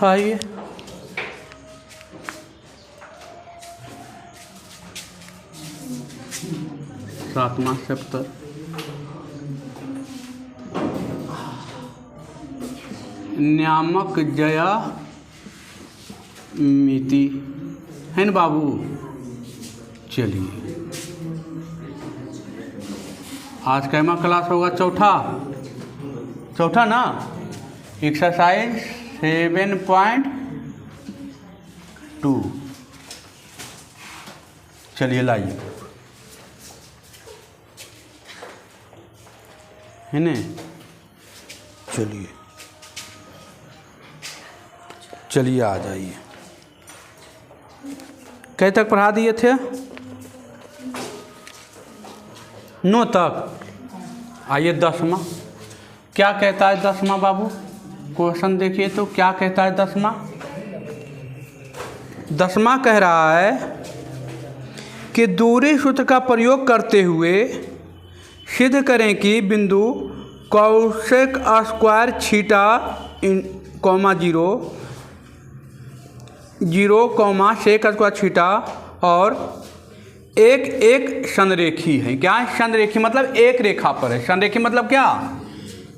आइए सातवां चैप्टर नियामक ज्यामिति है ना बाबू। चलिए आज कैमा क्लास होगा? चौथा ना। एक्सरसाइज 7.2। चलिए लाइए, है ना। चलिए आ जाइए। कहीं तक पढ़ा दिए थे? 9 तक। आइए 10वां क्या कहता है? 10वां बाबू क्वेश्चन देखिए तो क्या कहता है 10वां? 10वां कह रहा है कि दूरी सूत्र का प्रयोग करते हुए सिद्ध करें कि बिंदु cosec square theta comma 0 comma sec square theta और एक संरेखी है। क्या है संरेखी? मतलब एक रेखा पर है। संरेखी मतलब क्या?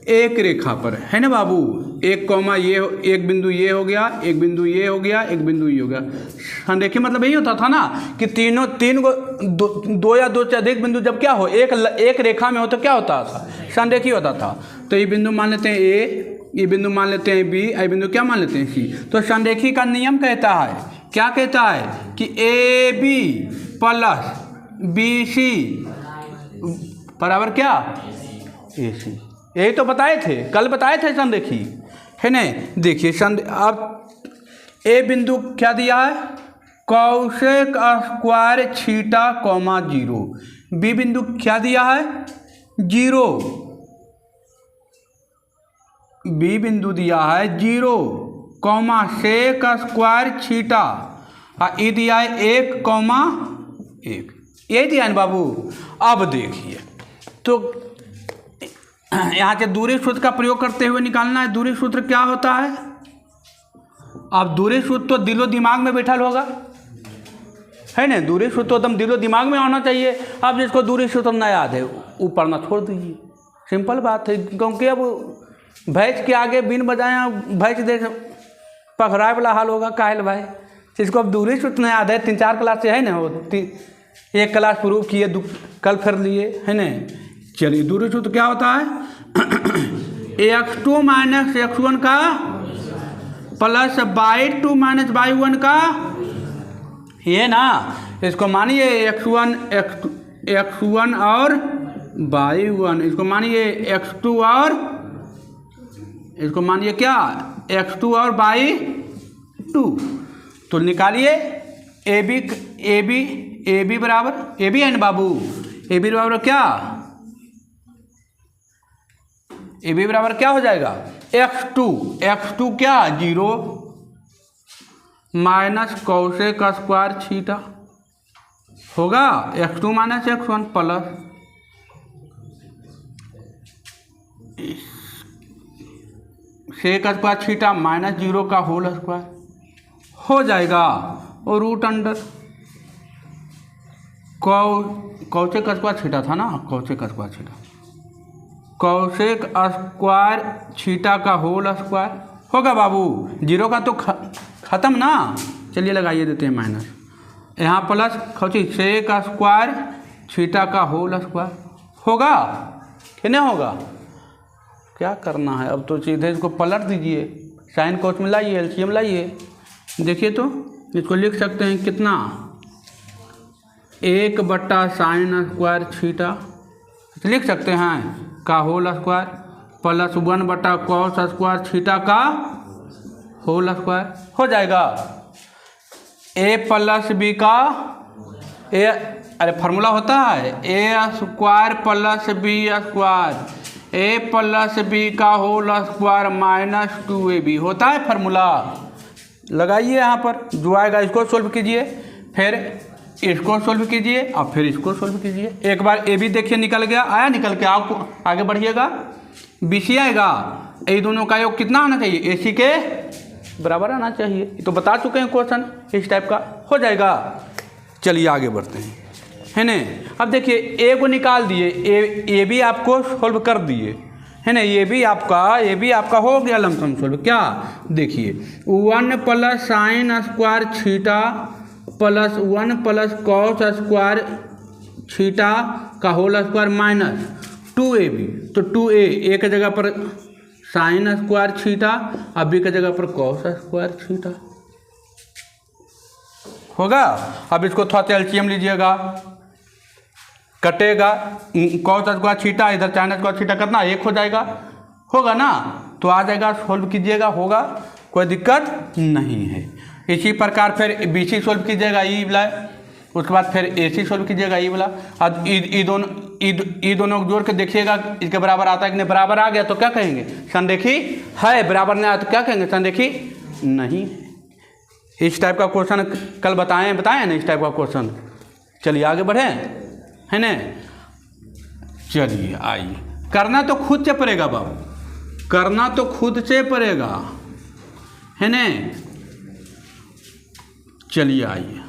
एक रेखा पर है ना बाबू। एक कॉमा ये, एक बिंदु ये हो गया, एक बिंदु ये हो गया, एक बिंदु ये हो गया। संरेखी मतलब यही होता था ना कि तीन को दो या दो से अधिक बिंदु जब क्या हो एक रेखा में हो तो क्या होता था? संरेखी होता था। तो ये बिंदु मान लेते हैं ए, ये बिंदु मान लेते हैं बी, ये बिंदु क्या मान लेते हैं सी। तो संरेखी का नियम कहता है, क्या कहता है कि A B plus B C बराबर क्या? ए सी। यही तो बताए थे, कल बताए थे संरेखी, है ना। देखिए अब ए बिंदु क्या दिया है? Cosec square theta comma 0। B बिंदु क्या दिया है? 0। बी बिंदु दिया है 0 कॉमा सेक स्क्वायर थीटा और ये दिया है 1 कॉमा 1। ये दिया है बाबू। अब देखिए तो यहाँ से दूरी सूत्र का प्रयोग करते हुए निकालना है। दूरी सूत्र क्या होता है? अब दूरी सूत्र तो दिलो दिमाग में बैठा होगा, है ना। दूरी सूत्र तो एकदम दिलो दिमाग में होना चाहिए। अब जिसको दूरी सूत्र ना याद है वो पढ़ना छोड़ दीजिए, सिंपल बात है। क्योंकि अब भैंस के आगे बीन बजाया भैंस देख पखराए वाला हाल होगा कायल भाई। जिसको अब दूरी सूत्र नहीं याद है, 3-4 क्लास से है ना, वो 1 क्लास प्रूव किए, कल फिर लिए, है ना। चलिए दूरी सूत्र क्या होता है? x2 माइनस x1 का प्लस y2 माइनस y1 का, ये ना। इसको मानिए x1 और y1, इसको मानिए x2 और इसको मानिए क्या? x2 और y2। तो निकालिए ए बी बराबर ए बी है ना बाबू। ए बी बराबर क्या? ए बी बराबर क्या हो जाएगा? x2 क्या? 0 माइनस कौशिक स्क्वायर थीटा होगा x2 minus x1 plus sec square theta minus 0 का होल स्क्वायर हो जाएगा और root under cosec square theta था ना, कौशिक स्क्वायर थीटा का होल स्क्वायर होगा बाबू। 0 का तो खत्म ना। चलिए लगाइए देते हैं माइनस, यहाँ प्लस कौची सेक स्क्वायर थीटा का होल स्क्वायर होगा कि नहीं होगा? क्या करना है अब तो सीधे इसको पलट दीजिए, साइन कोस में लाइए, एलसीएम लाइए। देखिए तो इसको लिख सकते हैं कितना? 1/sin स्क्वायर थीटा लिख सकते हैं का whole square plus 1/cos square theta का होल स्क्वायर हो जाएगा। ए प्लस बी का ए, अरे फार्मूला होता है ए स्क्वायर प्लस बी स्क्वायर, ए प्लस बी का होल स्क्वायर माइनस 2ab होता है फार्मूला। लगाइए यहाँ पर, जो आएगा इसको सोल्व कीजिए, फिर इसको सोल्व कीजिए और फिर इसको सोल्व कीजिए। एक बार ए बी देखिए निकल गया, आया निकल के, आपको आगे बढ़िएगा। बी सी आएगा, ये दोनों का योग कितना होना चाहिए? ए सी के बराबर आना चाहिए। ये तो बता चुके हैं क्वेश्चन, इस टाइप का हो जाएगा। चलिए आगे बढ़ते हैं, है ना। अब देखिए ए को निकाल दिए, ए भी आपको सोल्व कर दिए, है ना। ये भी आपका हो गया लमसम सोल्व। क्या देखिए 1 + sin² theta plus 1 + cos² theta का होल स्क्वायर माइनस 2ab। तो 2a ए की जगह पर sin² थीटा, और बी की जगह पर cos² थीटा होगा। अब इसको थोड़ा सा एलसीएम लीजिएगा, कटेगा cos² थीटा, इधर sin² थीटा कितना 1 हो जाएगा, होगा ना। तो आ जाएगा, सोल्व कीजिएगा, होगा, कोई दिक्कत नहीं है। इसी प्रकार फिर BC सोल्व कीजिएगा ई वाला, उसके बाद फिर AC सोल्व कीजिएगा ई वाला। अब ई दोनों को जोड़ के देखिएगा इसके बराबर आता है कि नहीं। बराबर आ गया तो क्या कहेंगे, संरेखी है। बराबर नहीं आया तो क्या कहेंगे, संरेखी नहीं। इस टाइप का क्वेश्चन कल बताएं ना, इस टाइप का क्वेश्चन। चलिए आगे बढ़े, है ना। चलिए आइए, करना तो खुद से पड़ेगा बाबू, करना तो खुद से पड़ेगा, है ना। चलिए आइए,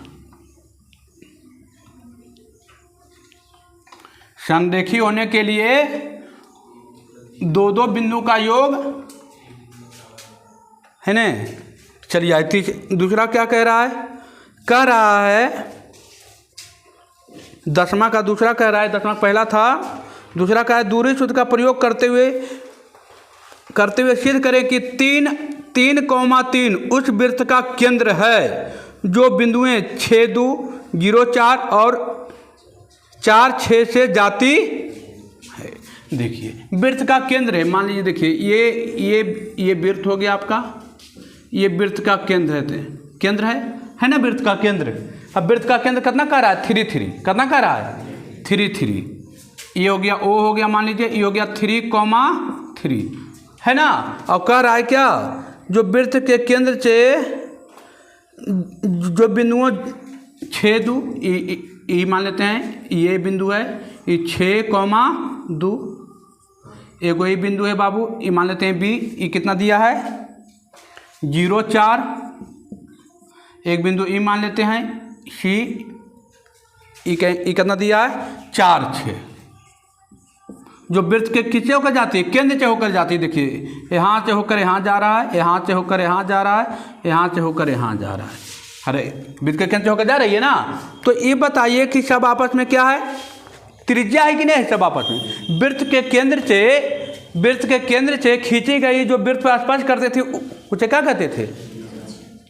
संरेखी होने के लिए दो बिंदु का योग, है ना। चलिए आइए, दूसरा क्या कह रहा है, दसवां का दूसरा कह रहा है। दसवां पहला था, दूसरा का है दूरी सूत्र का प्रयोग करते हुए सिद्ध करें कि 3,3 उस वृत्त का केंद्र है जो बिंदुएं 6, 2, 0, 4 और 4, 6 से जाती है। देखिए वृत्त का केंद्र है, मान लीजिए देखिए ये वृत्त हो गया आपका, ये वृत्त का केंद्र है ना, वृत्त का केंद्र। अब वृत्त का केंद्र कितना कह रहा है, 3, 3 कितना कह रहा है, 3, 3। ये हो गया, ओ हो गया, मान लीजिए ये हो गया 3,3, है ना। और कह रहा है क्या, जो वृत्त के केंद्र से जो बिंदुओं 6, 2 ये मान लेते हैं, ये बिंदु है, ये 6,2 एगो ये बिंदु है बाबू, ये मान लेते हैं बी, ये कितना दिया है 0, 4। एक बिंदु ई मान लेते हैं सी, ई कितना दिया है 4, 6। जो वृत्त के किससे होकर जाती है, केंद्र से होकर जाती है। देखिए यहाँ से होकर यहाँ जा रहा है, यहाँ से होकर यहाँ जा रहा है, यहाँ से होकर यहाँ जा रहा है। अरे वृत्त के केंद्र से होकर जा रही है ना। तो ये बताइए कि सब आपस में क्या है, त्रिज्या है कि नहीं, सब आपस में। वृत्त के केंद्र से खींची गई जो वृत्त पर स्पर्श करते थे उसे क्या कहते थे,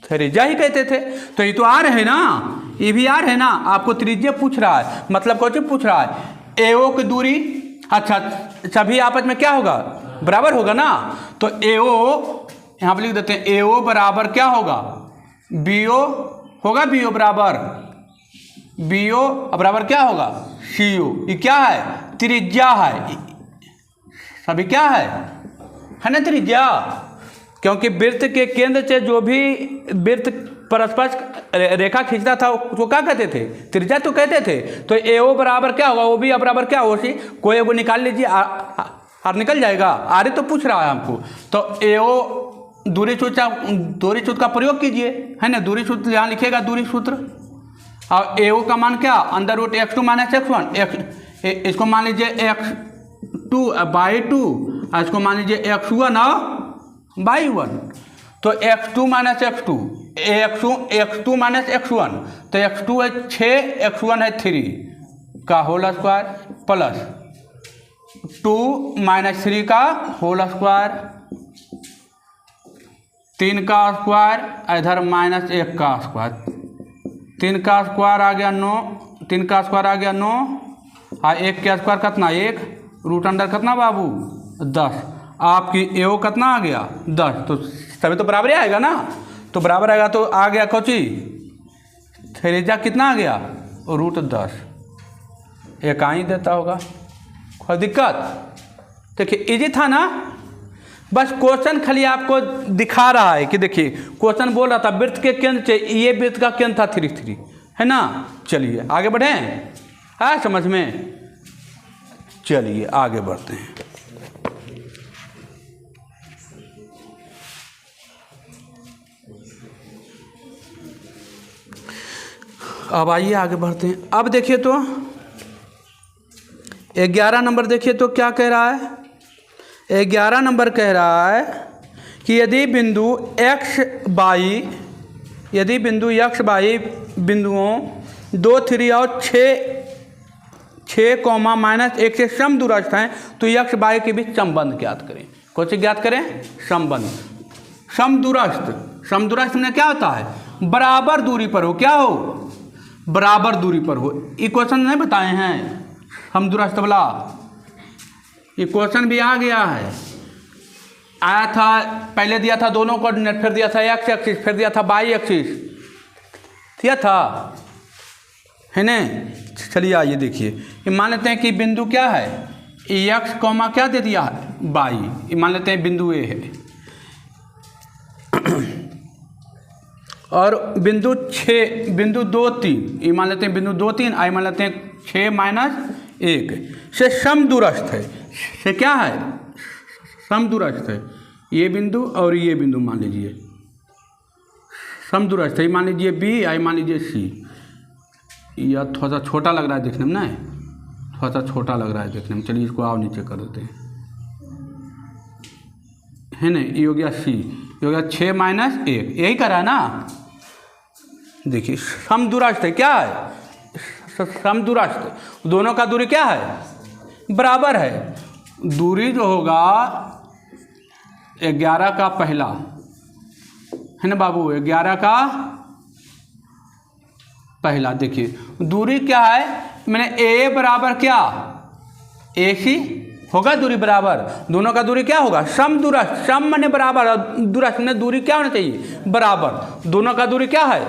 त्रिज्या ही कहते थे। तो ये तो आ रहे हैं ना, ये भी आ रहे हैं ना। आपको त्रिज्या पूछ रहा है, मतलब कौन पूछ रहा है, एओ की दूरी। अच्छा सभी आपस में क्या होगा, बराबर होगा ना। तो एओ यहाँ पर लिख देते हैं, एओ बराबर क्या होगा, बीओ होगा, बीओ बराबर क्या होगा, सीओ। ये क्या है, त्रिज्या है, सभी क्या है ना, त्रिज्या। क्योंकि वृत्त के केंद्र से जो भी वृत्त परस्पर रेखा खींचता था उसको क्या कहते थे, त्रिज्या तो कहते थे। तो एओ बराबर क्या होगा, वो भी बराबर क्या होगा, सी कोई एगो निकाल लीजिए, आर निकल जाएगा। आर तो पूछ रहा है हमको। तो एओ दूरी सूत्र का प्रयोग कीजिए, है ना। दूरी सूत्र यहाँ लिखेगा, दूरी सूत्र। और एओ का मान क्या, √x2 - x1। इसको मान लीजिए x2/2, और इसको मान लीजिए x1/1। तो x2 - x2, x2 - x1, तो x2 है 6, x1 है 3 का होल स्क्वायर प्लस 2 - 3 का होल स्क्वायर, 3 का स्क्वायर, इधर -1 का स्क्वायर। 3 का स्क्वायर आ गया 9, 3 का स्क्वायर आ गया 9, और 1 का स्क्वायर कितना 1, रूट अंडर कितना बाबू 10। आपकी एओ कितना आ गया 10। तो सभी तो बराबर ही आएगा ना। तो बराबर आएगा तो आ गया कोची, त्रिज्या कितना आ गया √10। एक ही देता होगा, कोई दिक्कत। देखिए इजी था ना। बस क्वेश्चन खाली आपको दिखा रहा है कि देखिए क्वेश्चन बोल रहा था वृत्त के केंद्र से, ये वृत्त का केंद्र था 3, 3, है ना। चलिए आगे बढ़ें, है समझ में। चलिए आगे बढ़ते हैं। अब आइए आगे बढ़ते हैं। अब देखिए तो 11 नंबर देखिए तो क्या कह रहा है। 11 नंबर कह रहा है कि यदि बिंदु x y बिंदुओं 2, 3 और 6 कॉमा -1 से समदूरस्थ हैं तो x y के बीच संबंध ज्ञात करें। कौन सी ज्ञात करें? संबंध। समदूरस्थ में क्या होता है? बराबर दूरी पर हो। क्या हो? बराबर दूरी पर हो। इक्वेशन नहीं बताए हैं समदूरस्थ वाला, इक्वेशन भी आ गया है। आया था पहले, दिया था दोनों कोऑर्डिनेट, फिर दिया था x एक्सिस, फिर दिया था y एक्सिस, दिया था, है ना। चलिए आइए देखिए, ये मान लेते हैं कि बिंदु क्या है? x कॉमा क्या दे दिया है? y। ये मान लेते हैं बिंदु A है और बिंदु 2, 3, ये मान लेते हैं बिंदु 2, 3, आई मान लेते हैं 6 - 1 से समदूरस्थ है। से क्या है? समदूरस्थ है। ये बिंदु और ये बिंदु मान लीजिए समदूरस्थ है। मान लीजिए B, आई मान लीजिए C। यह थोड़ा सा छोटा लग रहा है देखने में, ना थोड़ा सा छोटा लग रहा है देखने में। चलिए इसको आओ नीचे कर देते हैं, है ना। ये हो गया C, ये हो गया 6 - 1, यही करा है ना। देखिए समदूरस्थ है। क्या है? समदूरस्थ। दोनों का दूरी क्या है? बराबर है। दूरी जो होगा 11 का पहला, है ना बाबू, 11 का पहला। देखिए दूरी क्या है? मैंने A बराबर क्या? AC होगा दूरी बराबर। दोनों का दूरी क्या होगा? समदूरस्थ। सम माने बराबर और दूरस्थ में दूरी क्या होना चाहिए? बराबर। दोनों का दूरी क्या है?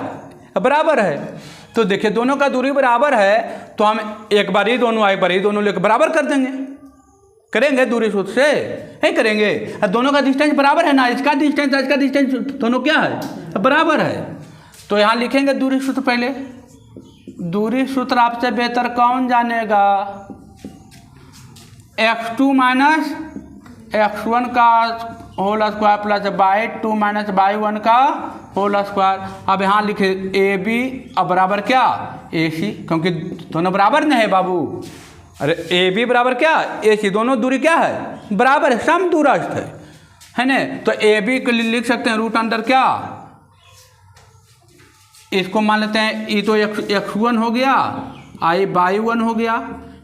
बराबर है। तो देखिए दोनों का दूरी बराबर है तो हम एक बार ही दोनों लेकर बराबर कर देंगे। करेंगे दूरी सूत्र से, है करेंगे। दोनों का डिस्टेंस बराबर है ना, इसका डिस्टेंस दोनों क्या है? बराबर है। तो यहाँ लिखेंगे दूरी सूत्र। पहले दूरी सूत्र आपसे बेहतर कौन जानेगा? x2 - x1 का whole square plus y2 - y1 का होल स्क्वायर। अब यहाँ लिखे AB अब बराबर क्या? AC, क्योंकि दोनों बराबर नहीं है बाबू। अरे AB बराबर क्या? AC। दोनों दूरी क्या है? बराबर है, समदूरस्थ है ना। तो AB के लिए लिख सकते हैं √अंडर क्या? इसको मान लेते हैं, ये तो x1 हो गया, आई y1 हो गया,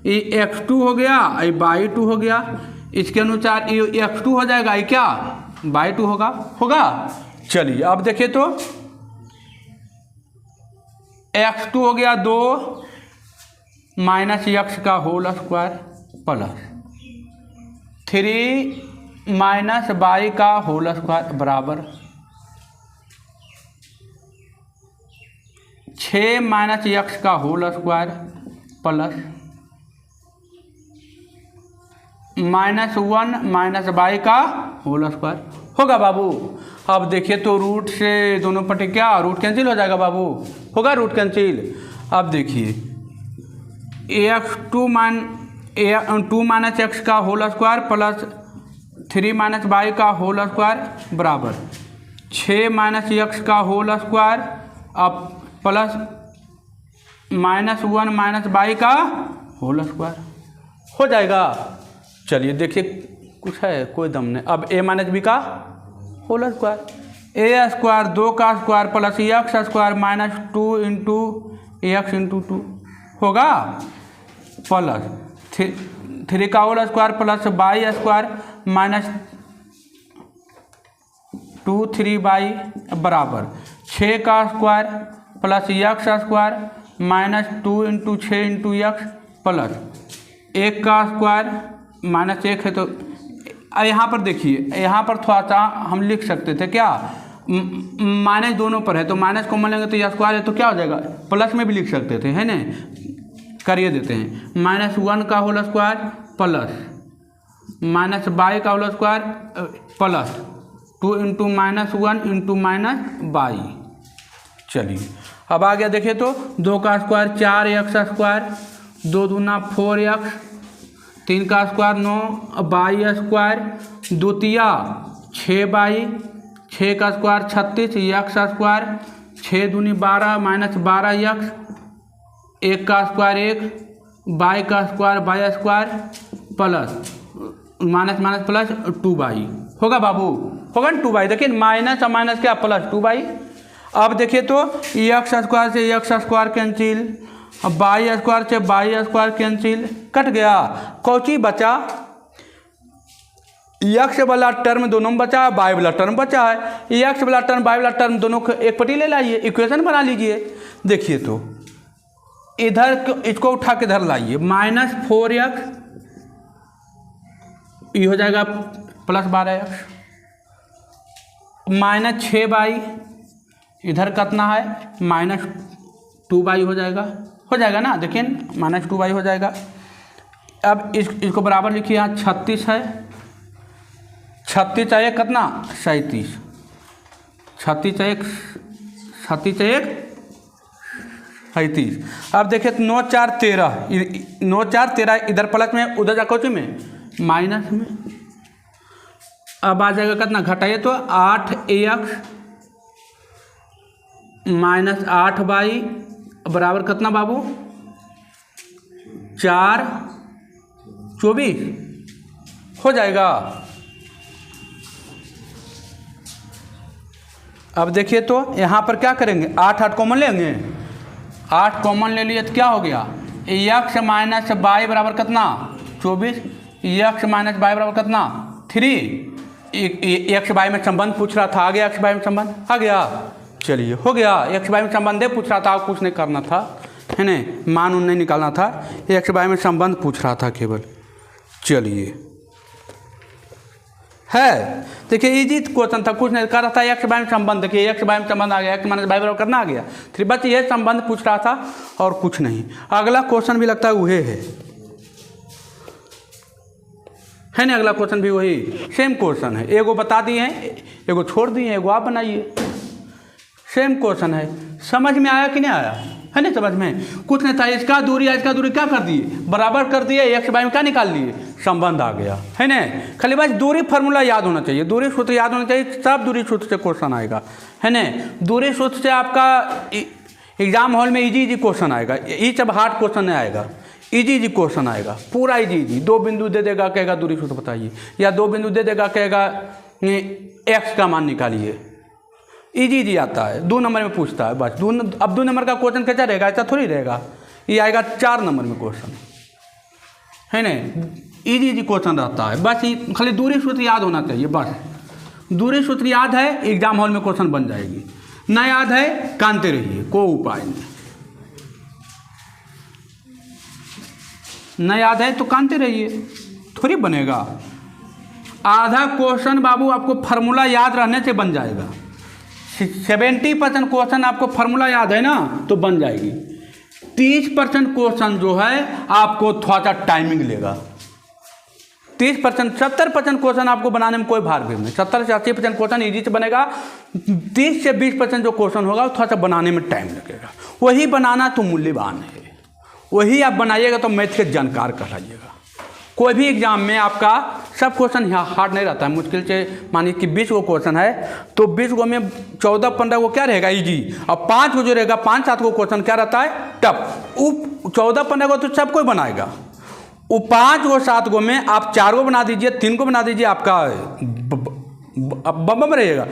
ये x2 हो गया, आई y2 हो गया। इसके अनुसार ये x2 हो जाएगा, ये क्या? y2 होगा। चलिए अब देखिए तो x2 हो गया 2 - x का होल स्क्वायर प्लस 3 - y का होल स्क्वायर बराबर 6 - x का होल स्क्वायर प्लस -1 - y का होल स्क्वायर होगा बाबू। अब देखिए तो रूट से दोनों पटे क्या? रूट कैंसिल हो जाएगा बाबू, होगा रूट कैंसिल। अब देखिए 2 - x का होल स्क्वायर प्लस 3 - y का होल स्क्वायर बराबर 6 - x का होल स्क्वायर अब प्लस -1 - y का होल स्क्वायर हो जाएगा। चलिए देखिए कुछ है, कोई दम नहीं। अब a - b का होल स्क्वायर, a स्क्वायर 2 का square plus x square -2 × x × 2 होगा प्लस 3 का whole square plus y square -2 3y बराबर 6 का square plus x square -2 × 6 × x plus 1 का स्क्वायर -1 है। तो यहाँ पर देखिए, यहाँ पर थोड़ा सा हम लिख सकते थे क्या? माइनस दोनों पर है तो माइनस कॉमन लेंगे तो यह स्क्वायर है तो क्या हो जाएगा? प्लस में भी लिख सकते थे, है ना। करिए देते हैं -1 का होल स्क्वायर प्लस -y का होल स्क्वायर प्लस 2 × -1 × -y। चलिए अब आ गया देखिए तो 2 का स्क्वायर 4x स्क्वायर 2 दूना 4x 3 का स्क्वायर 9y स्क्वायर द्वितीया 6y 6 का स्क्वायर 36 x स्क्वायर 6 दूनी 12 -12x 1 का स्क्वायर 1, बाई का square by square plus minus minus plus 2y होगा बाबू, होगा ना 2y। देखिए माइनस और माइनस क्या प्लस 2y। अब देखिए तो एक्स स्क्वायर से x square cancel, by square से बाई स्क्वायर कैंसिल, कट गया। कौची बचा, एक्स वाला टर्म दोनों में बचा है, बाई वाला टर्म बचा है। एक्स वाला टर्म बाई वाला टर्म दोनों को एक पट्टी ले लाइए, इक्वेशन बना लीजिए। देखिए तो इधर इसको उठा के इधर लाइए, -4x ये हो जाएगा प्लस 12x, -6y इधर कितना है -2y हो जाएगा ना। देखिए -2y हो जाएगा। अब इसको बराबर लिखिए, यहाँ 36 है, 36 है कितना 37, 36 है 37। अब देखिए 9 4 13, 9 4 13 इधर प्लस में, उधर जाकर में माइनस में। अब आ जाएगा कितना, घटाइए तो 8x -8y बराबर कितना बाबू 4 24 हो जाएगा। अब देखिए तो यहाँ पर क्या करेंगे, 8 कॉमन लेंगे, 8 कॉमन ले लिए तो क्या हो गया, x माइनस बाई बराबर कितना 24, x माइनस बाई बराबर कितना 3। एक्स बाई में संबंध पूछ रहा था, आ गया एक्स बाई में संबंध आ गया। चलिए हो गया, एक्स बाई में संबंध पूछ रहा था, कुछ नहीं करना था, है ना, मान उन नहीं निकालना था, एक्स बाई में संबंध पूछ रहा था केवल। चलिए है, देखिए इजी क्वेश्चन था, कुछ नहीं कर रहा था, एक्स बाई में संबंध, देखिए एक्स बाई में संबंध आ गया, एक्स माइनस बाई बराबर करना आ गया, फिर बस ये संबंध पूछ रहा था और कुछ नहीं। अगला क्वेश्चन भी लगता है वही है ना, अगला क्वेश्चन भी वही सेम क्वेश्चन है, एगो बता दिए हैं, एगो छोड़ दिए, एगो आप बनाइए। सेम क्वेश्चन है, समझ में आया कि नहीं आया, है ना, समझ में कुछ नहीं था। इसका दूरी क्या कर दिए, बराबर कर दिए, एक्स बाई में क्या निकाल लिए, संबंध आ गया, है ना। खाली बस दूरी फार्मूला याद होना चाहिए, दूरी सूत्र याद होना चाहिए, सब दूरी सूत्र से क्वेश्चन आएगा, है ना। दूरी सूत्र से आपका एग्जाम हॉल में इजी क्वेश्चन आएगा, ये सब हार्ड क्वेश्चन नहीं आएगा, इजी क्वेश्चन आएगा, पूरा इजी। 2 बिंदु दे देगा, कहेगा दूरी सूत्र बताइए, या 2 बिंदु दे देगा, कहेगा एक्स का मान निकालिए, इजी आता है। 2 नंबर में पूछता है बस। अब 2 नंबर का क्वेश्चन कैसा रहेगा, ऐसा थोड़ी रहेगा, ये आएगा 4 नंबर में क्वेश्चन, है ना। इजी क्वेश्चन रहता है, बस खाली दूरी सूत्र याद होना चाहिए, बस दूरी सूत्र याद है, एग्जाम हॉल में क्वेश्चन बन जाएगी। ना याद है कानते रहिए, कोई उपाय नहीं। न याद है तो कानते रहिए, थोड़ी बनेगा। आधा क्वेश्चन बाबू आपको फार्मूला याद रहने से बन जाएगा। 70% क्वेश्चन आपको फार्मूला याद है ना तो बन जाएगी। 30% क्वेश्चन जो है आपको थोड़ा सा टाइमिंग लेगा। 30%, 70% क्वेश्चन आपको बनाने में कोई भार भी नहीं। 70 से 80% क्वेश्चन ईजी से बनेगा। 30 से 20% जो क्वेश्चन होगा वो थोड़ा सा बनाने में टाइम लगेगा। वही बनाना तो मूल्यवान है, वही आप बनाइएगा तो मैथ के जानकार कहलाइएगा। कोई भी एग्जाम में आपका सब क्वेश्चन यहाँ हार्ड नहीं रहता है। मुश्किल से मानिए कि 20 गो क्वेश्चन है तो 20 गो में 14-15 गो क्या रहेगा इजी, और 5 गो जो रहेगा 5-7 गो क्वेश्चन क्या रहता है टफ। वो 14-15 गो तो सब कोई बनाएगा। वो 5 गो 7 गो में आप 4 गो बना दीजिए, 3 गो बना दीजिए, आपका बम रहेगा।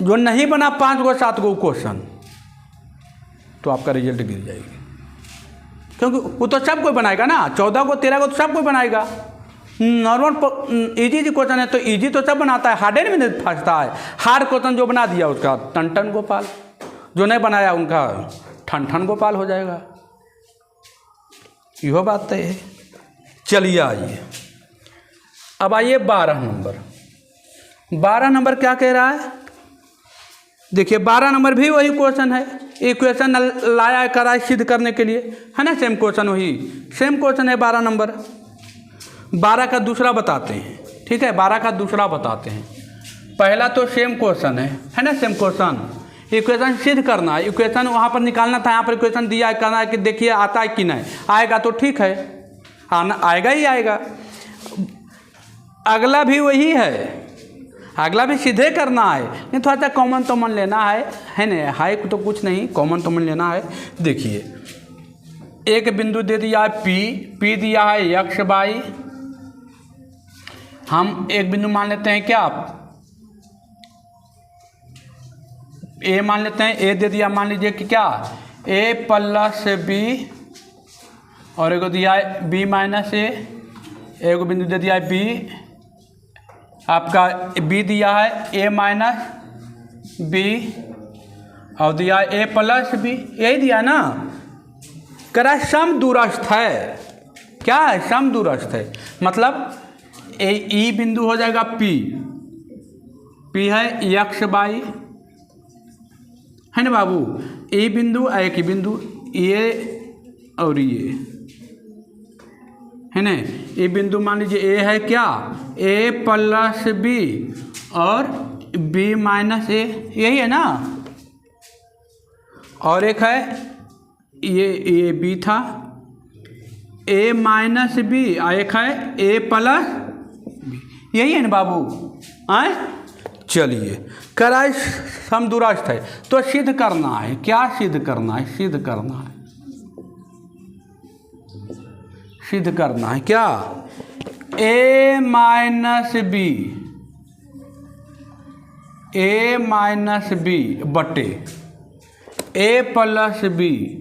जो नहीं बना 5 गो 7 गो क्वेश्चन तो आपका रिजल्ट गिर जाएगी, क्योंकि वो तो सब कोई बनाएगा ना। 14 गो 13 गो तो सब कोई बनाएगा। नॉर्मल इजी क्वेश्चन है तो इजी तो सब बनाता है, हार्ड में नहीं फंसता है। हार्ड क्वेश्चन जो बना दिया उसका टन गोपाल, जो नहीं बनाया उनका ठन गोपाल हो जाएगा। यह बात तो है। चलिए आइए, अब आइए 12 नंबर। 12 नंबर क्या कह रहा है, देखिए 12 नंबर भी वही क्वेश्चन है। इक्वेशन लाया करा सिद्ध करने के लिए, है ना। सेम क्वेश्चन, वही सेम क्वेश्चन है 12 नंबर। 12 का दूसरा बताते हैं, ठीक है। 12 का दूसरा बताते हैं। पहला तो सेम क्वेश्चन है ना। सेम क्वेश्चन, इक्वेशन सिद्ध करना है। इक्वेशन वहाँ पर निकालना था, यहाँ पर इक्वेशन दिया है, करना है कि देखिए आता है कि नहीं। आएगा तो ठीक है, आना आएगा ही आएगा। अगला भी वही है, अगला भी सीधे करना है, नहीं थोड़ा सा कॉमन तोमन लेना है ना। हाई तो कुछ नहीं, कॉमन तोमन लेना है। देखिए एक बिंदु दे दिया है पी दिया है एक्स वाई। हम एक बिंदु मान लेते हैं क्या, ए मान लेते हैं। ए दे दिया मान लीजिए कि क्या, ए प्लस बी, और एक दिया है बी माइनस ए। एक बिंदु दे दिया है बी, आपका बी दिया है ए माइनस बी, और दिया है ए प्लस बी, यही दिया ना। करा सम दूरस्थ है, क्या है, सम दूरस्थ है। मतलब ई बिंदु हो जाएगा पी है एक्स वाई, है ना बाबू। ए बिंदु एक ही बिंदु, ये और ये है ना। ये बिंदु मान लीजिए ए है क्या, ए प्लस बी और बी माइनस ए, यही है ना। और एक है ये बी था, ए माइनस बी, और एक है ए प्लस बी, यही है ना बाबू। आए चलिए, कराए सम दूरस्थ है तो सिद्ध करना है। क्या सिद्ध करना है, सिद्ध करना है, सिद्ध करना है क्या, ए माइनस बी बटे ए प्लस बी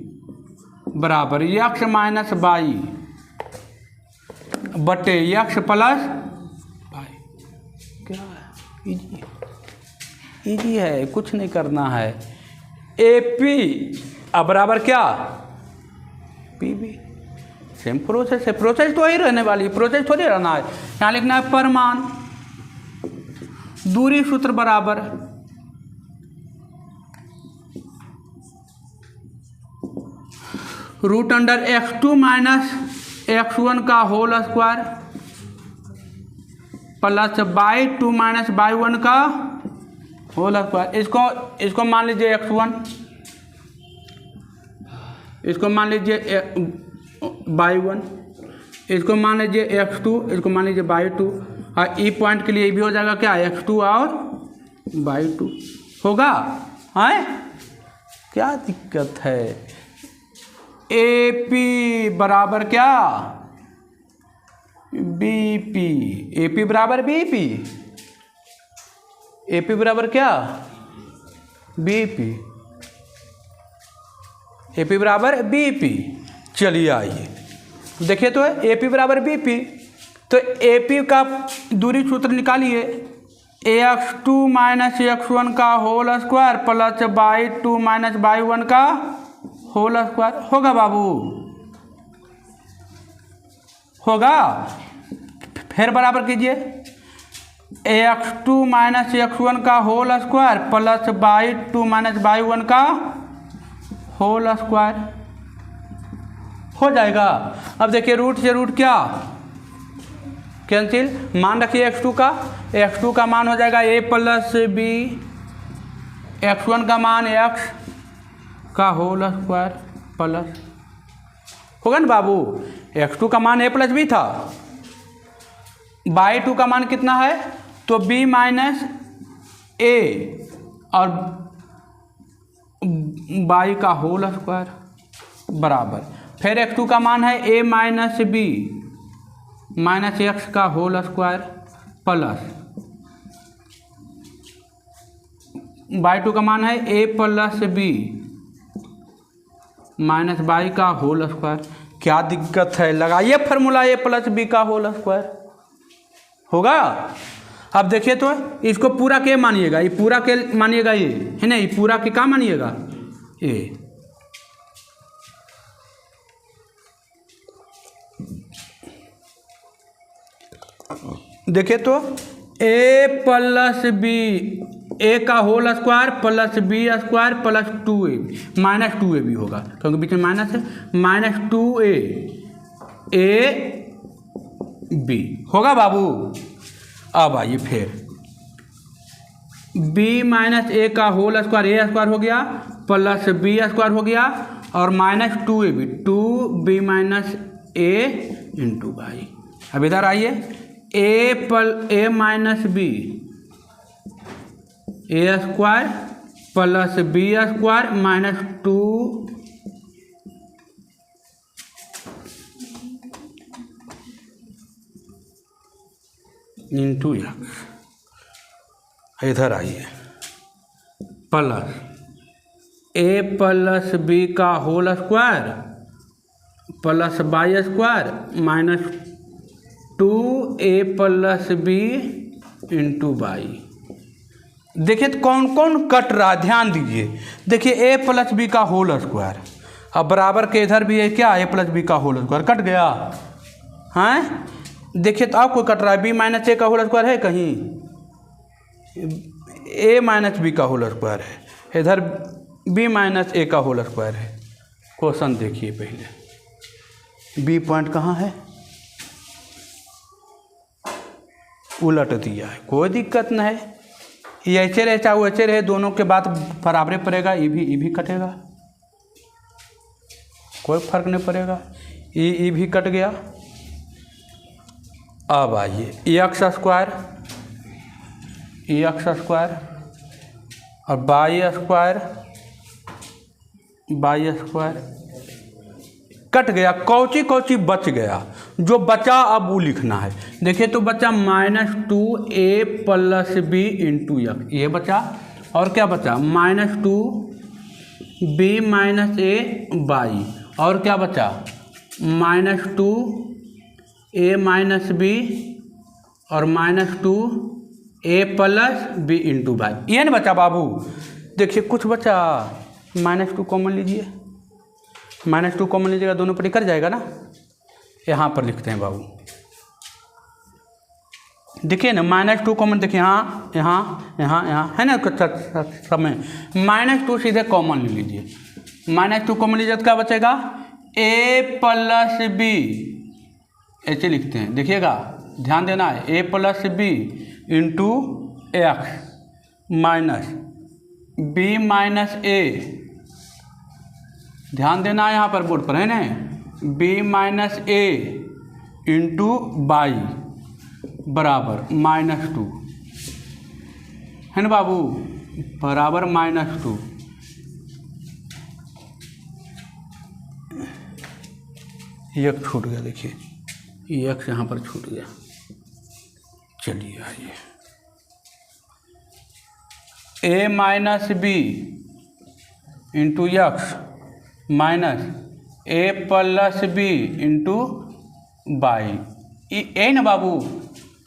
बराबर एक्स माइनस वाई बटे एक्स प्लस वाई। क्या है, इजी है, कुछ नहीं करना है। ए पी अब बराबर क्या, पी बी। सेम प्रोसेस है, प्रोसेस तो वही रहने वाली है, प्रोसेस थोड़ी रहना है। यहाँ लिखना है परिमाण, दूरी सूत्र बराबर root under x2 minus x1 का whole square plus y2 minus y1 का होल स्क्वायर। इसको मान लीजिए x1, इसको मान लीजिए y1, इसको मान लीजिए x2, इसको मान लीजिए y2, और ई पॉइंट के लिए ये भी हो जाएगा क्या, x2 और y2 होगा। है क्या दिक्कत है। ए पी बराबर क्या, बी पी, ए पी बराबर बी पी, ए पी बराबर क्या, बी पी, ए पी बराबर बी पी। चलिए आइए देखिए, तो ए पी बराबर बी पी, तो ए पी का दूरी सूत्र निकालिए, एक्स2 माइनस एक्स1 का whole square plus y2 minus y1 का होल स्क्वायर होगा बाबू, होगा। फिर बराबर कीजिए, एक्स2 माइनस एक्स1 का whole square plus y2 minus y1 का होल स्क्वायर हो जाएगा। अब देखिए रूट से रूट क्या कैंसिल, मान रखिए x2 का मान हो जाएगा a प्लस बी, x1 का मान x का होल स्क्वायर प्लस, होगा ना बाबू। x2 का मान a प्लस बी था, y2 का मान कितना है, तो b माइनस ए और y का होल स्क्वायर बराबर, फिर x2 का मान है a minus B minus X का होल स्क्वायर प्लस y2 का मान है a plus B minus Y का होल स्क्वायर। क्या दिक्कत है, लगाइए फार्मूला ए प्लस बी का होल स्क्वायर होगा। अब देखिए तो इसको पूरा के मानिएगा, ये पूरा के मानिएगा, ये है ना, ये पूरा के क्या मानिएगा, ये देखिए तो ए प्लस बी, ए का whole square plus B square plus 2a minus 2a भी होगा, क्योंकि बीच में माइनस है, माइनस 2a बी होगा बाबू। अब आइए फिर b माइनस ए का होल स्क्वायर, ए स्क्वायर हो गया प्लस बी स्क्वायर हो गया और minus 2a b, 2b minus ए इंटू वाई। अब इधर आइए, a minus b a square plus B square minus 2 into x, इधर आइए, प्लस ए प्लस बी का whole square plus y square minus 2a plus B into y. देखिए तो कौन कौन कट रहा है, ध्यान दीजिए। देखिए ए प्लस बी का होल स्क्वायर, अब बराबर के इधर भी है क्या, ए प्लस बी का होल स्क्वायर कट गया हैं। देखिए तो आपको कट रहा है बी माइनस ए का होल स्क्वायर है कहीं, ए माइनस बी का होल स्क्वायर है, इधर बी माइनस ए का होल स्क्वायर है। क्वेश्चन देखिए पहले, बी पॉइंट कहाँ है, उलट दिया है, कोई दिक्कत नहीं है। ये ऐसे रहे चाहे वो ऐसे रहे, दोनों के बाद बराबरे पड़ेगा, ये भी कटेगा, कोई फर्क नहीं पड़ेगा। ये भी कट गया। अब आइए एक्स स्क्वायर और वाई स्क्वायर कट गया। कौची कौची बच गया, जो बचा अब वो लिखना है। देखिए तो बचा -2a plus B into x, ये बचा। और क्या बचा, -2b माइनस ए वाई, और क्या बचा -2a माइनस बी और -2a plus B into Y, ये नहीं बचा बाबू। देखिए कुछ बचा, -2 कॉमन लीजिए, -2 कॉमन लीजिएगा, दोनों पर कट जाएगा ना। यहाँ पर लिखते हैं बाबू, देखिए ना -2 कॉमन, देखिए यहाँ है ना समय, -2 सीधे कॉमन ले लीजिए, -2 कॉमन लीजिए तो क्या बचेगा, a प्लस बी, ऐसे लिखते हैं, देखिएगा ध्यान देना है, a plus B into x minus B minus a, ध्यान देना है यहाँ पर बोर्ड पर, है ना, बी माइनस ए इंटू वाई बराबर -2, है ना बाबू, बराबर -2। एक छूट गया, देखिए एक यहाँ पर छूट गया। चलिए आइए, a minus B into x minus a plus B into y, ए ना बाबू।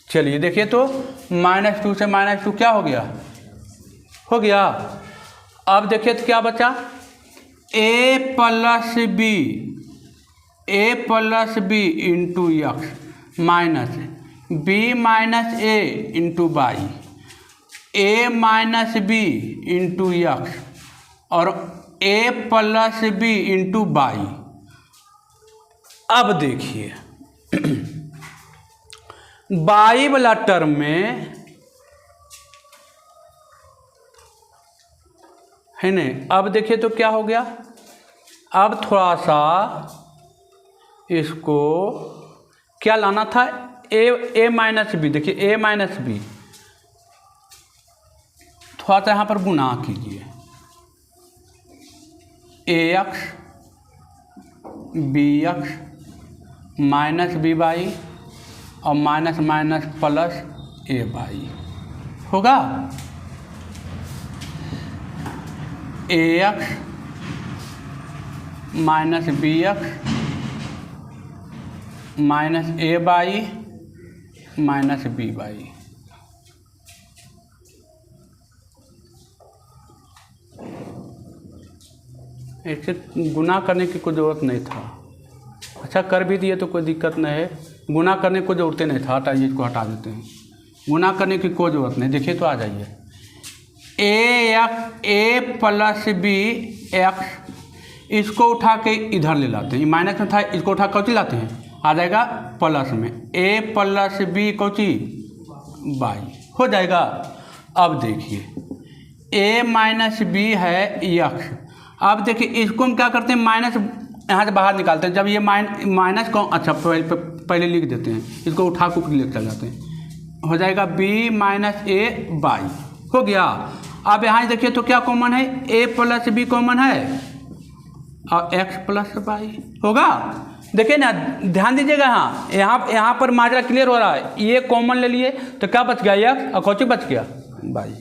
चलिए देखिए तो -2 से -2 क्या हो गया, अब देखिए तो क्या बचा, a plus B into x minus B minus A into Y, a minus B into X और a plus B into Y. अब देखिए वाई वाला टर्म में है न, अब देखिए तो क्या हो गया, अब थोड़ा सा इसको क्या लाना था, a माइनस बी, देखिए a माइनस बी, थोड़ा सा यहाँ पर गुना कीजिए, ax bx minus B Y और minus minus plus A Y होगा, ax minus bx minus A Y minus B Y. ऐसे गुना करने की कोई ज़रूरत नहीं था, अच्छा कर भी दिए तो कोई दिक्कत नहीं है, गुना करने की कोई ज़रूरत नहीं था, हटाइए इसको, हटा देते हैं, गुना करने की कोई ज़रूरत नहीं। देखिए तो आ जाइए, a प्लस बी एक्स, इसको उठा के इधर ले लाते हैं, माइनस में था, इसको उठा कर लाते हैं, आ जाएगा प्लस में, a प्लस बी कौची वाई हो जाएगा। अब देखिए a माइनस बी है एक्स, अब देखिए इसको हम क्या करते हैं, माइनस यहाँ से बाहर निकालते हैं, जब ये माइनस को, अच्छा पहले लिख देते हैं, इसको उठा के ऊपर ले चल जाते हैं, हो जाएगा b माइनस ए वाई हो गया। अब यहाँ देखिए तो क्या कॉमन है, a प्लस बी कॉमन है और x प्लस वाई होगा, देखिए ना, ध्यान दीजिएगा, यहाँ पर माजरा क्लियर हो रहा है। ये कॉमन ले लिए तो क्या बच गया, एक्स, और कौची बच गया, वाई।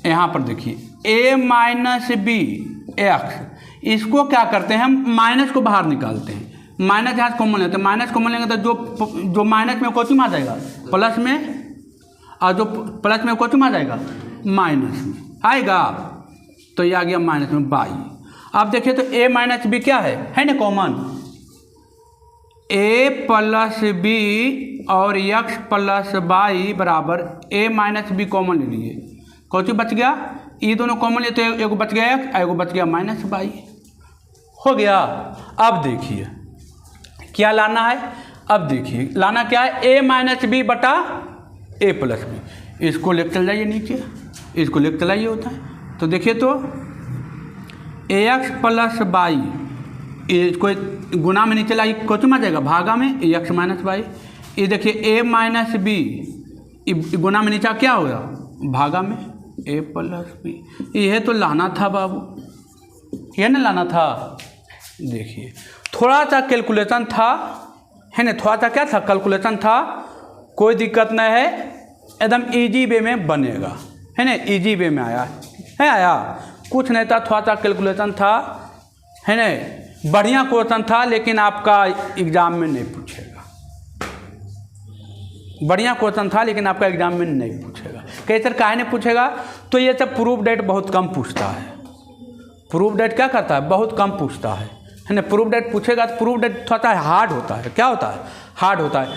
यहाँ पर देखिए ए माइनस बी एक्स, इसको क्या करते हैं हम, माइनस को बाहर निकालते हैं। माइनस यहाँ से कॉमन लेते हैं, माइनस कॉमन लेंगे तो जो माइनस में कौची में आ जाएगा, प्लस में, और जो प्लस में कौची में आ जाएगा, माइनस में आएगा। तो ये आ गया माइनस में बाई। अब देखिए तो ए माइनस बी क्या है ना कॉमन, ए प्लस बी और एक्स प्लस बाई बराबर ए माइनस बी कॉमन ले लिए, कौची बच गया, ये दोनों कॉमन लिए तो एगो बच गया एक्स, एगो बच गया माइनस बाई, हो गया। अब देखिए क्या लाना है, अब देखिए लाना क्या है, ए माइनस बी बटा ए प्लस बी, इसको लेकर चल जाइए नीचे, इसको लेकर चलाइए होता है। तो देखिए तो ए एक्स प्लस बाई, इसको गुना में नीचे लाइए, कौन में आ जाएगा, भागा में, ए एक्स माइनस बाई। ये देखिए ए माइनस बी, गुना में नीचे क्या होगा, भागा में, ए प्लस बी। यह तो लाना था बाबू, यह ना लाना था। देखिए थोड़ा सा कैलकुलेशन था, है ना, थोड़ा सा क्या था, कैलकुलेशन था, कोई दिक्कत नहीं है, एकदम इजी वे में बनेगा, है ना, इजी वे में आया है, आया कुछ नहीं था, थोड़ा सा कैलकुलेशन था, है ना, बढ़िया क्वेश्चन था, लेकिन आपका एग्जाम में नहीं पूछेगा। बढ़िया क्वेश्चन था लेकिन आपका एग्जाम में नहीं पूछेगा। कई सर काहे नहीं पूछेगा, तो ये सब प्रूफ डेट बहुत कम पूछता है। प्रूफ डेट क्या करता है, बहुत कम पूछता है ना। प्रूफ डेट पूछेगा तो प्रूफ डेट थोड़ा हार्ड होता है, क्या होता है, हार्ड होता है।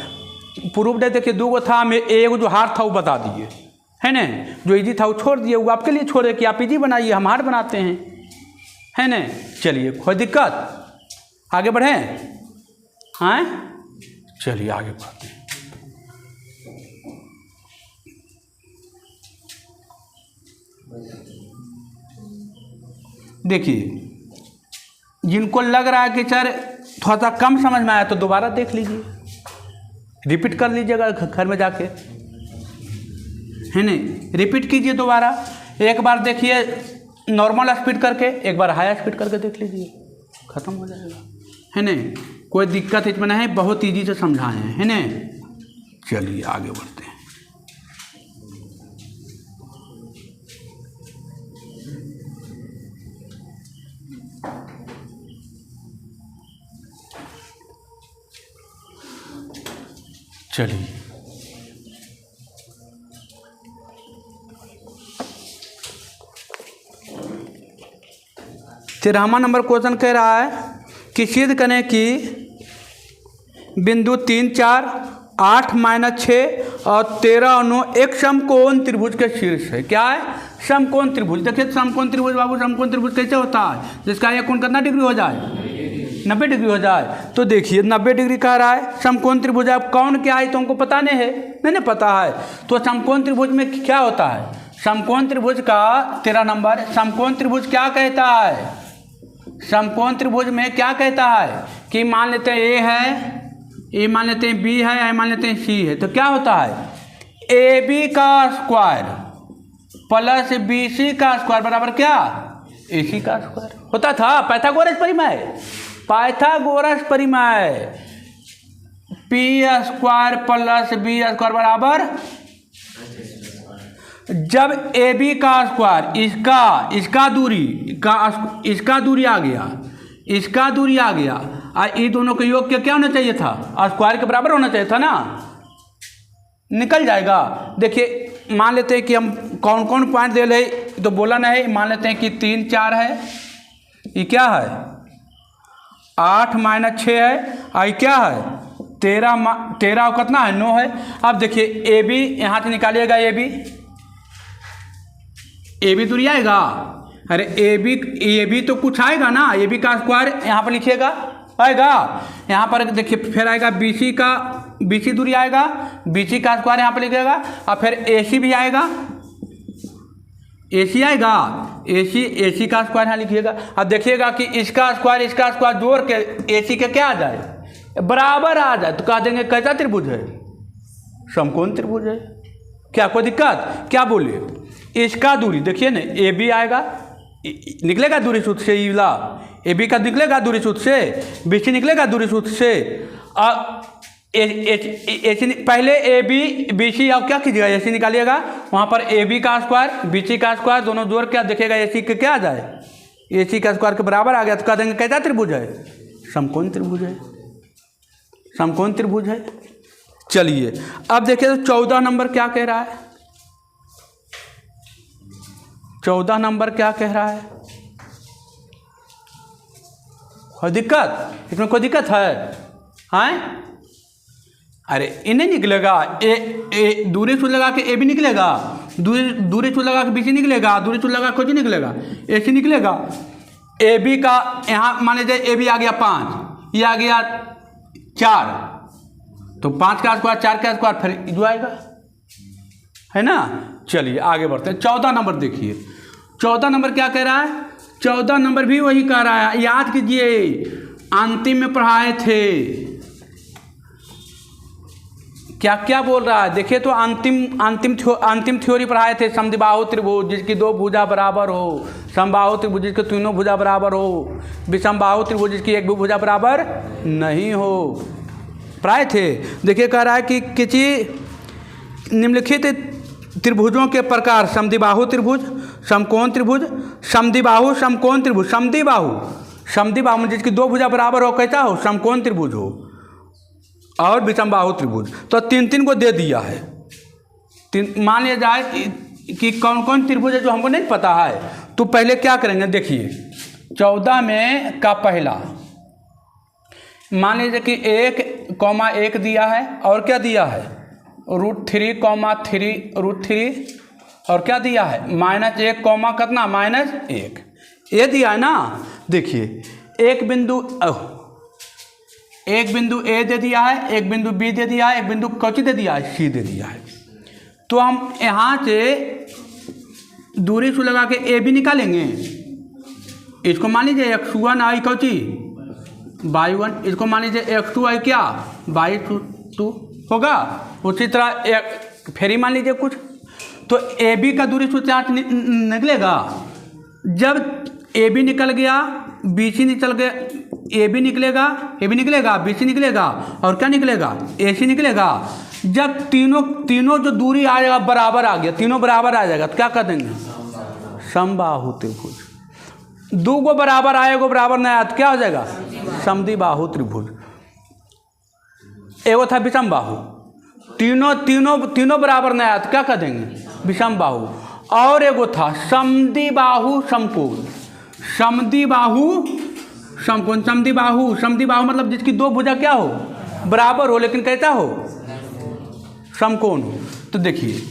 प्रूफ डेट देखिए दो गो था, मैं एक जो हार्ड था वो बता दिए, है ना, जो इजी था वो छोड़ दिए, वो आपके लिए छोड़े कि आप इजी बनाइए, हम हार्ड बनाते हैं, है ना। चलिए कोई दिक्कत, आगे बढ़ें, हाँ चलिए आगे बढ़ते हैं। देखिए जिनको लग रहा है कि सर थोड़ा सा कम समझ में आया तो दोबारा देख लीजिए, रिपीट कर लीजिएगा घर में जाके, है नहीं, रिपीट कीजिए दोबारा। एक बार देखिए नॉर्मल स्पीड करके, एक बार हाई स्पीड करके देख लीजिए, ख़त्म हो जाएगा, है नहीं, कोई दिक्कत इसमें नहीं है, बहुत ईजी से समझाए हैं, है नहीं। चलिए आगे बढ़ते हैं। चलिए तेरहवां नंबर क्वेश्चन कह रहा है कि सिद्ध करें कि बिंदु 3, 4, 8, -6 और 13 और 9 एक समकोण त्रिभुज के शीर्ष है। क्या है, समकोण त्रिभुज। देखिए समकोण त्रिभुज बाबू, समकोण त्रिभुज कैसे होता है, जिसका एक कोण कितना डिग्री हो जाए, 90 डिग्री हो जाए। तो देखिए 90 डिग्री कह रहा है, समकोण त्रिभुज। अब कौन क्या है तो हमको पता नहीं है, नहीं पता है। तो समकोण त्रिभुज में क्या होता है, समकोण त्रिभुज का 13 नंबर, समकोण त्रिभुज क्या कहता है, समकोण त्रिभुज में क्या कहता है कि मान लेते हैं ए है, ए मान लेते हैं बी है, ए मान लेते हैं सी है। तो क्या होता है, ए बी का स्क्वायर प्लस बी सी का स्क्वायर बराबर क्या, ए सी का स्क्वायर होता था। पाइथागोरस परिमेय, पाइथागोरस परिमेय, P square plus B square बराबर, जब ए बी का स्क्वायर, इसका दूरी का, इसका दूरी आ गया, इसका दूरी आ गया, और ये दोनों के योग क्या होना चाहिए था, स्क्वायर के बराबर होना चाहिए था ना, निकल जाएगा। देखिए मान लेते हैं कि हम कौन कौन पॉइंट दे ले, तो बोला नहीं, मान लेते हैं कि 3, 4 है, ये क्या है 8 - 6 है, और क्या है 13 कितना है 9 है। अब देखिए ए बी यहाँ से निकालिएगा, ए बी दूरी आएगा, अरे ए बी तो कुछ आएगा ना, ए बी का स्क्वायर यहाँ पर लिखिएगा, आएगा। यहाँ पर देखिए फिर आएगा बी सी दूरी आएगा, बी सी का स्क्वायर यहाँ पर लिखिएगा, और फिर ए सी भी आएगा, ए सी आएगा, ए सी का स्क्वायर यहाँ लिखिएगा। अब देखिएगा कि इसका स्क्वायर जोड़ के ए सी के क्या आ जाए, बराबर आ जाए, तो कह देंगे कैसा त्रिभुज है, समकोण त्रिभुज है। क्या कोई दिक्कत, क्या बोले, इसका दूरी देखिए ना, ए बी आएगा, निकलेगा दूरी सूत्र से, ए बी का निकलेगा दूरी सूत्र से, बी सी निकलेगा दूरी सूत्र से। पहले ए बी सी आप क्या कीजिएगा, ए सी निकालिएगा, वहाँ पर ए बी का स्क्वायर बी सी का स्क्वायर दोनों जोड़ क्या देखेगा, ए सी के क्या आ जाए, ए सी का स्क्वायर के बराबर आ गया तो कह देंगे कैसा त्रिभुज है, समकोण त्रिभुज है, समकोण त्रिभुज है। चलिए अब देखिए तो 14 नंबर क्या कह रहा है, 14 नंबर क्या कह रहा है, कोई दिक्कत, इसमें कोई दिक्कत है? अरे इन्हें निकलेगा, ए दूरी सूत्र लगा के ए भी निकलेगा, दूरी सूत्र लगा के बी सी निकलेगा, दूरी सूत्र लगा के कुछ निकलेगा, ए सी निकलेगा। ए बी का यहाँ मान लीजिए ए बी आ गया 5, ये आ गया 4, तो 5 का स्क्वायर 4 का स्क्वायर फिर जो आएगा, है ना। चलिए आगे बढ़ते हैं। 14 नंबर देखिए, 14 नंबर क्या कह रहा है, 14 नंबर भी वही कह रहा है, याद कीजिए अंतिम में पढ़ाए थे, क्या क्या बोल रहा है देखिए तो अंतिम थ्योरी पढ़ाए थे, समद्विबाहु त्रिभुज जिसकी 2 भुजा बराबर हो, समबाहु त्रिभुज जिसके तीनों भुजा बराबर हो, विषमबाहु त्रिभुज जिसकी एक भी भुजा बराबर नहीं हो, पढ़ाए थे। देखिए कह रहा है कि किसी निम्नलिखित त्रिभुजों के प्रकार समद्विबाहु त्रिभुज, समकोण त्रिभुज, समद्विबाहु समकोण त्रिभुज, समद्विबाहु जिसकी 2 भुजा बराबर हो कैसा हो, समकोण त्रिभुज हो, और विषमबाहु त्रिभुज। तो 3 को दे दिया है। मान लिया जाए कि कौन कौन त्रिभुज है जो हमको नहीं पता है, तो पहले क्या करेंगे देखिए 14 में का पहला मान लीजिए कि 1,1 दिया है और क्या दिया है √3,3 और क्या दिया है -1, कितना -1 ये दिया है ना। देखिए एक बिंदु ए दे दिया है, एक बिंदु बी दे दिया है, एक बिंदु कौची दे दिया है, सी दे दिया है। तो हम यहाँ से दूरी से लगा के ए बी निकालेंगे, इसको मान लीजिए x1 आई कौची y1, इसको मान लीजिए x2 आई क्या y2 होगा। उसी तरह एक फेरी मान लीजिए कुछ, तो ए बी का दूरी सूत्र यहाँ निकलेगा। जब ए बी निकल गया, बी सी निकल गया, ए बी निकलेगा, बी सी निकलेगा और क्या निकलेगा, ए सी निकलेगा। जब तीनों जो दूरी आ जाएगा बराबर आ गया, तीनों बराबर आ जाएगा तो क्या कर देंगे, समबाहु त्रिभुज। 2 को बराबर आएगा, बराबर नहीं आया तो क्या हो जाएगा, समद्विबाहु त्रिभुज। एगो था विषमबाहु, तीनों बराबर नहीं आया तो क्या कर देंगे, विषमबाहु। और एगो था समद्विबाहु समकोण, समद्विबाहु मतलब जिसकी 2 भुजा क्या हो, बराबर हो, लेकिन कैसा हो, समकोण हो। तो देखिए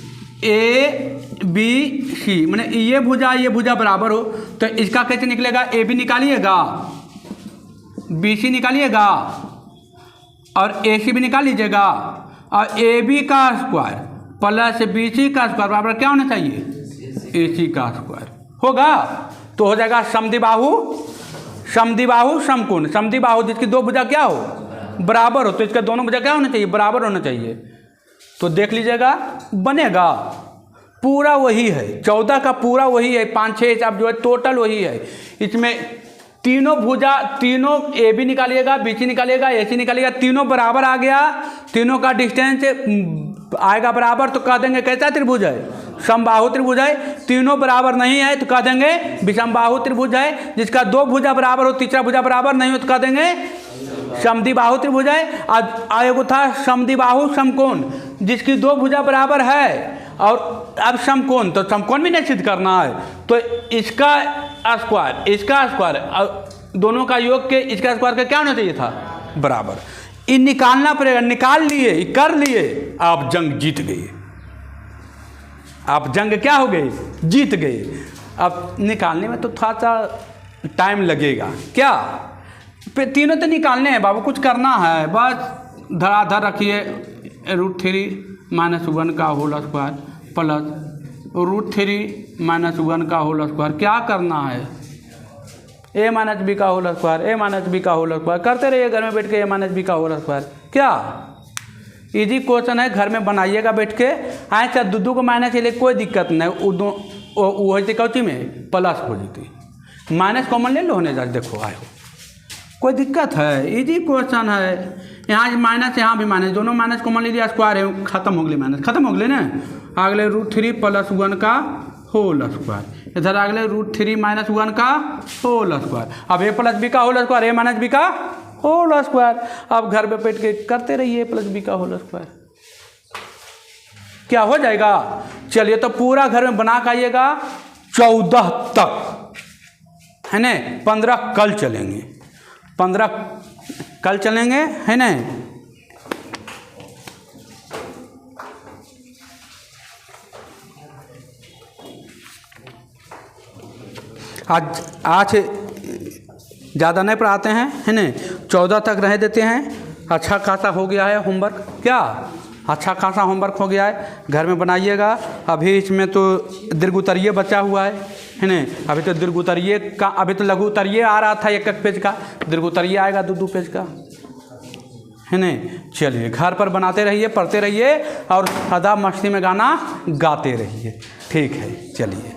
ए बी सी मैंने ये भुजा बराबर हो, तो इसका कैसे निकलेगा, ए बी निकालिएगा, बी सी निकालिएगा और ए सी भी निकाल लीजिएगा, और ए बी का स्क्वायर प्लस बी सी का स्क्वायर बराबर क्या होना चाहिए, ए सी का स्क्वायर होगा। तो हो जाएगा समद्विबाहु समकोण। समद्विबाहु जिसकी 2 भुजा क्या हो, बराबर हो, तो इसका दोनों भुजा क्या होना चाहिए, बराबर होना चाहिए। तो देख लीजिएगा बनेगा, पूरा वही है, 14 का पूरा वही है, 5, 6 अब जो है टोटल वही है। इसमें तीनों भुजा, तीनों ए बी निकालिएगा, बी सी निकालिएगा, ए सी निकालिएगा, तीनों बराबर आ गया, तीनों का डिस्टेंस आएगा बराबर, तो कह देंगे कैसा त्रिभुज है, समबाहु त्रिभुज है। तीनों बराबर नहीं है तो कह देंगे विषमबाहु त्रिभुज है। जिसका 2 भुजा बराबर हो, तीसरा भुजा बराबर नहीं हो तो कह देंगे समद्विबाहु त्रिभुज है। आएगो था समद्विबाहु समकोण, जिसकी 2 भुजा बराबर है और अब समकोण, तो समकोण भी निश्चित करना है, तो इसका स्क्वायर दोनों का योग के इसका स्क्वायर का क्या होना चाहिए था, बराबर। ये निकालना पड़ेगा, निकाल लिए, कर लिए, आप जंग जीत गए, आप जंग क्या हो गए, जीत गए। अब निकालने में तो थोड़ा सा टाइम लगेगा, क्या तीनों तो निकालने हैं बाबू, कुछ करना है बस, धराधर रखिए √3 - 1 का होल स्क्वायर प्लस √3 - 1 का होल स्क्वायर। क्या करना है, a - b का होल स्क्वायर, a - b का होल स्क्वायर करते रहिए घर में बैठ के, a - b का होल स्क्वायर। क्या इजी क्वेश्चन है, घर में बनाइएगा बैठ के। आए चाहे 2 को माइनस ले, कोई दिक्कत नहीं, वो कौची में प्लस हो जाती, माइनस कॉमन ले लो, होने जा, देखो आए हो, कोई दिक्कत है, इजी क्वेश्चन है। यहाँ माइनस, यहाँ भी माइनस, दोनों माइनस कॉमन ले लिया, स्क्वायर है, खत्म हो गई माइनस, खत्म हो गई ना। अगले √3 + 1 का होल स्क्वायर, इधर अगले √3 - 1 का होल स्क्वायर। अब a + b का होल स्क्वायर, a - b का होल स्क्वायर। अब घर पे बैठ के करते रहिए a + b का होल स्क्वायर, क्या हो जाएगा। चलिए तो पूरा घर में बना के आइएगा 14 तक, है ना। 15 कल चलेंगे, 15 कल चलेंगे, है ना। आज ज़्यादा नहीं पढ़ाते हैं, है ना। 14 तक रह देते हैं। अच्छा खासा हो गया है होमवर्क, क्या अच्छा खासा होमवर्क हो गया है, घर में बनाइएगा। अभी इसमें तो दीर्घ उत्तरीय बचा हुआ है ना। अभी तो दीर्घ उत्तरीय का, अभी तो लघु उत्तरीय आ रहा था 1-1 पेज का, दीर्घ उत्तरीय आएगा 2-2 पेज का, है ना। चलिए घर पर बनाते रहिए, पढ़ते रहिए और सदा मस्ती में गाना गाते रहिए, ठीक है। चलिए।